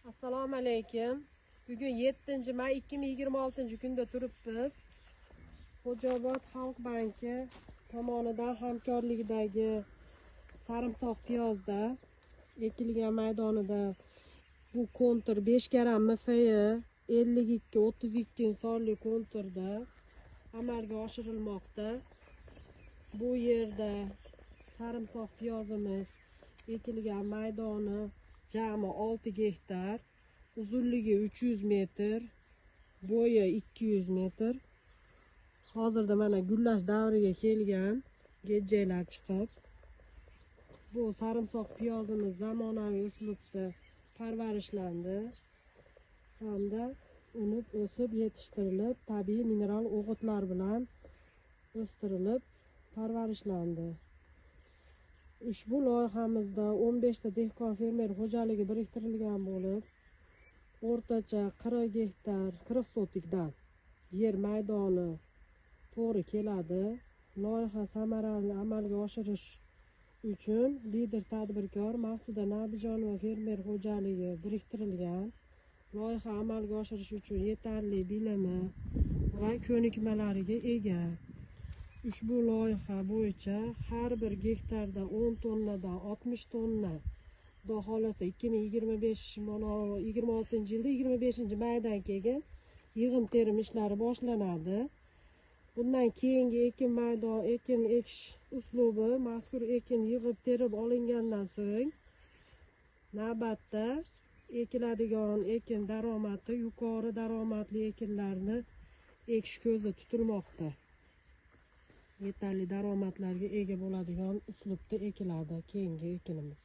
Assalomu alaykum. Bugun 7-may 2026-kunda turibmiz. Xo'jaobod Xalq banki tomonidan hamkorligidagi sarimsoq piyozda ekilgan maydonida bu kontur 5 garam MFI 52-32 sonli konturda amalga oshirilmoqda. Bu yerda sarimsoq piyozimiz ekilgan maydoni jami 6 gektar, uzunligi 300 metr, bo'yi 200 metr. Hozirda mana gullash davriga kelgan, gejjaylar chiqib. Bu sarimsoq piyozimiz zamonaviy uslubda parvarishlandi hamda unib, o'sib, yetishtirilib, tabiiy mineral o'g'itlar bilan o'stirilib, parvarishlandi. Ushbu loyihamizda 15 ta dehqon fermer xo'jaligi biriktirilgan bo'lib, o'rtacha 40 gektar 40 sotikdan yer maydoni to'g'ri keladi. Loyiha samarali amalga oshirish uchun lider tadbirkor Maqsuda Nabijonova fermer xo'jaligi biriktirilgan. Loyiha amalga oshirish uchun yetarli bilimi va ko'nikmalariga ega. Ushbu loyiha bo'yicha har bir gektarda 10 tonnadan 60 tonna, xudo xolasa 2026-yilda 25-maydan keyin yig'im terim ishlari boshlanadi. Bundan keyingi ekin ekish uslubi mazkur ekin yig'ib terib olingandan so'ng navbatda ekiladigan ekin daromadi yuqori daromadli ekinlarni ekish ko'zda tutilmoqda. Yetarli daromadlarga ega bo'ladigan uslubda ekiladi keyingi ekinimiz.